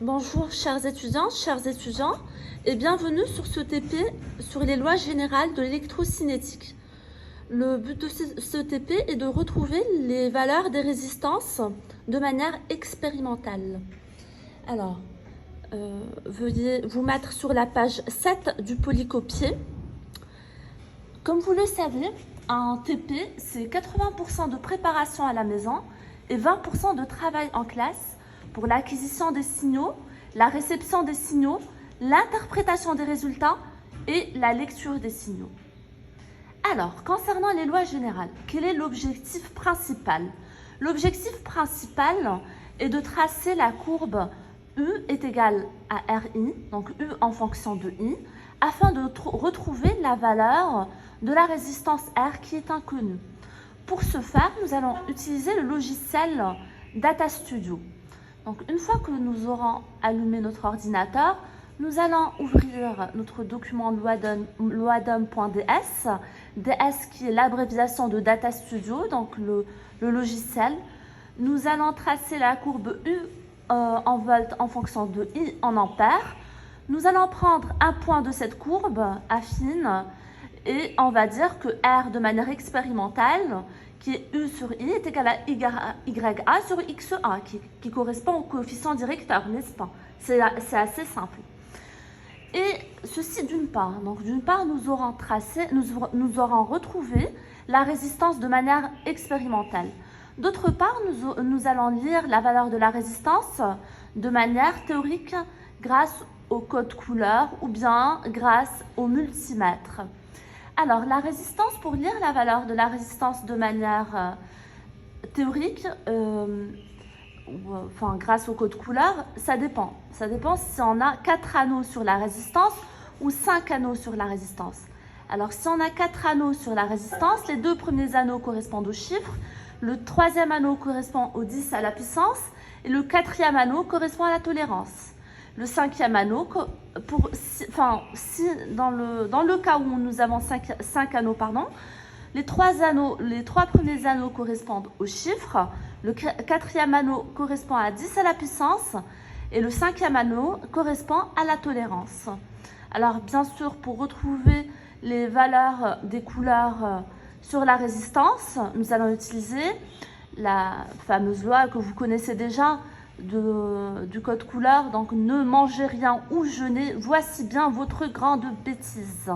Bonjour chers étudiants et bienvenue sur ce TP sur les lois générales de l'électrocinétique. Le but de ce TP est de retrouver les valeurs des résistances de manière expérimentale. Alors, veuillez vous mettre sur la page 7 du polycopier. Comme vous le savez, un TP, c'est 80% de préparation à la maison et 20% de travail en classe pour l'acquisition des signaux, la réception des signaux, l'interprétation des résultats et la lecture des signaux. Alors, concernant les lois générales, quel est l'objectif principal? L'objectif principal est de tracer la courbe U est égale à RI, donc U en fonction de I, afin de retrouver la valeur de la résistance R qui est inconnue. Pour ce faire, nous allons utiliser le logiciel Data Studio. Donc, une fois que nous aurons allumé notre ordinateur, nous allons ouvrir notre document loadom.ds, DS qui est l'abréviation de Data Studio, donc le logiciel. Nous allons tracer la courbe U en volts en fonction de I en ampères. Nous allons prendre un point de cette courbe affine et on va dire que R de manière expérimentale, qui est U sur I, est égal à YA sur XA, qui correspond au coefficient directeur, n'est-ce pas? C'est assez simple. Et ceci d'une part. Donc d'une part, nous aurons retrouvé la résistance de manière expérimentale. D'autre part, nous allons lire la valeur de la résistance de manière théorique grâce au code couleur ou bien grâce au multimètre. Alors, la résistance, pour lire la valeur de la résistance de manière théorique, grâce au code couleur, ça dépend. Ça dépend si on a 4 anneaux sur la résistance ou 5 anneaux sur la résistance. Alors, si on a 4 anneaux sur la résistance, les 2 premiers anneaux correspondent aux chiffres, le 3e anneau correspond au 10 à la puissance et le 4e anneau correspond à la tolérance. Le 5e anneau, dans le cas où nous avons 5 anneaux, les 3 premiers anneaux correspondent aux chiffres, le 4e anneau correspond à 10 à la puissance et le 5e anneau correspond à la tolérance. Alors bien sûr, pour retrouver les valeurs des couleurs sur la résistance, nous allons utiliser la fameuse loi que vous connaissez déjà, du code couleur, donc ne mangez rien ou jeûnez, voici bien votre grande bêtise.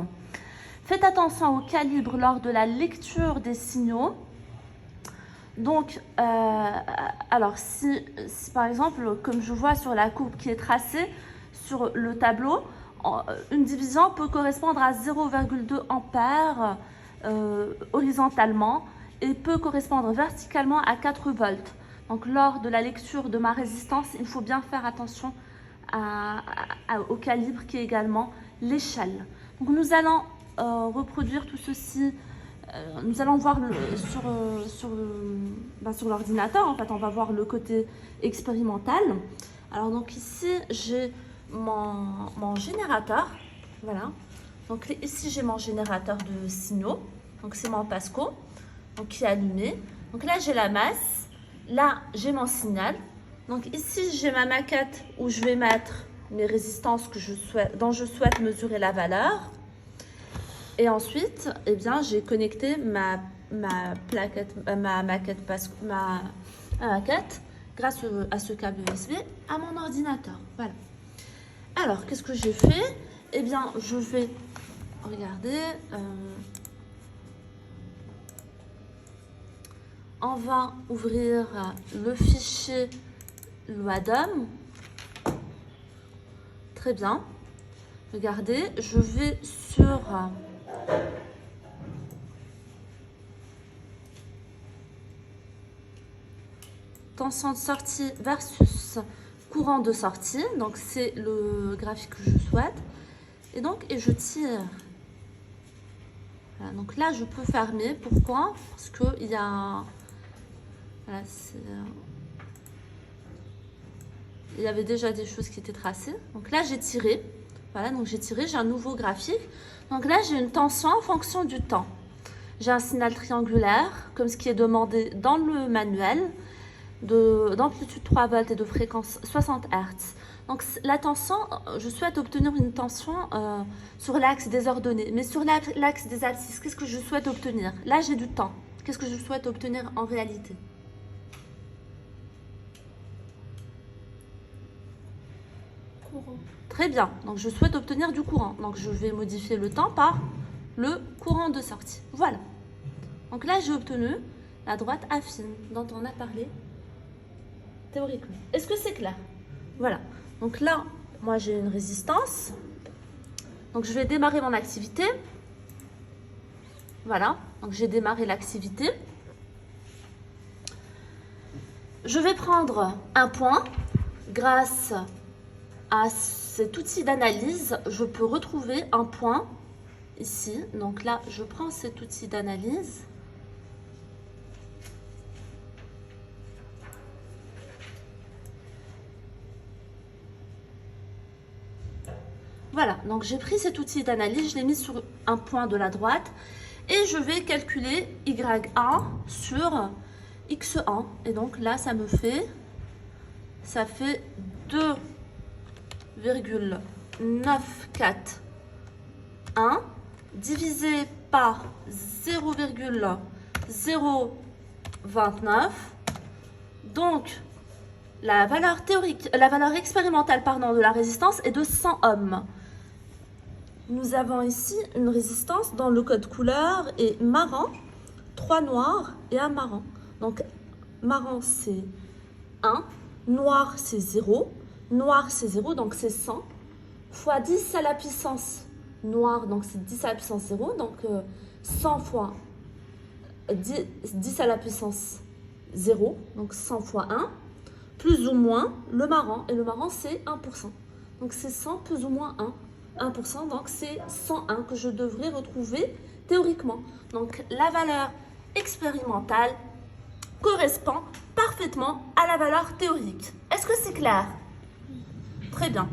Faites attention au calibre lors de la lecture des signaux. Donc, alors si par exemple, comme je vois sur la courbe qui est tracée sur le tableau, une division peut correspondre à 0,2 ampères horizontalement et peut correspondre verticalement à 4 volts. Donc, lors de la lecture de ma résistance, il faut bien faire attention au calibre qui est également l'échelle. Donc, nous allons reproduire tout ceci. Nous allons voir sur l'ordinateur. En fait, on va voir le côté expérimental. Alors, donc ici, j'ai mon générateur. Voilà. Donc, ici, j'ai mon générateur de signaux. Donc, c'est mon Pasco qui est allumé. Donc, là, j'ai la masse. Là, j'ai mon signal. Donc ici, j'ai ma maquette où je vais mettre mes résistances dont je souhaite mesurer la valeur. Et ensuite, eh bien, j'ai connecté ma maquette grâce à ce câble USB à mon ordinateur. Voilà. Alors, qu'est-ce que j'ai fait? Eh bien, je vais regarder. On va ouvrir le fichier Loadom. Très bien. Regardez, je vais sur tension de sortie versus courant de sortie. Donc, c'est le graphique que je souhaite. Et je tire. Voilà, donc là, je peux fermer. Pourquoi? Parce qu'il y a... Voilà, il y avait déjà des choses qui étaient tracées. Donc là, j'ai tiré. Voilà, donc j'ai tiré, j'ai un nouveau graphique. Donc là, j'ai une tension en fonction du temps. J'ai un signal triangulaire, comme ce qui est demandé dans le manuel. d'amplitude 3 volts et de fréquence 60 Hz. Donc la tension, je souhaite obtenir une tension sur l'axe des ordonnées. Mais sur l'axe des abscisses, qu'est-ce que je souhaite obtenir? Là, j'ai du temps. Qu'est-ce que je souhaite obtenir en réalité? Courant. Très bien. Donc je souhaite obtenir du courant. Donc je vais modifier le temps par le courant de sortie. Voilà. Donc là, j'ai obtenu la droite affine dont on a parlé théoriquement. Est-ce que c'est clair? Voilà. Donc là, moi, j'ai une résistance. Donc je vais démarrer mon activité. Voilà. Donc j'ai démarré l'activité. Je vais prendre un point. Grâce à cet outil d'analyse, je peux retrouver un point ici. Donc là, je prends cet outil d'analyse. Voilà, donc j'ai pris cet outil d'analyse, je l'ai mis sur un point de la droite et je vais calculer Y1 sur X1. Et donc là, ça fait 2,941 divisé par 0,029. Donc, la valeur expérimentale de la résistance est de 100 ohms. Nous avons ici une résistance dans le code couleur et marron, 3 noirs et un marron. Donc, marron c'est 1, noir c'est 0, noir c'est 0, donc c'est 100, fois 10 à la puissance noir, donc c'est 10 à la puissance 0, donc 100 fois 10 à la puissance 0, donc 100 fois 1, plus ou moins le marron, et le marron c'est 1%. Donc c'est 100 plus ou moins 1%, donc c'est 101 que je devrais retrouver théoriquement. Donc la valeur expérimentale correspond parfaitement à la valeur théorique. Est-ce que c'est clair? Très bien.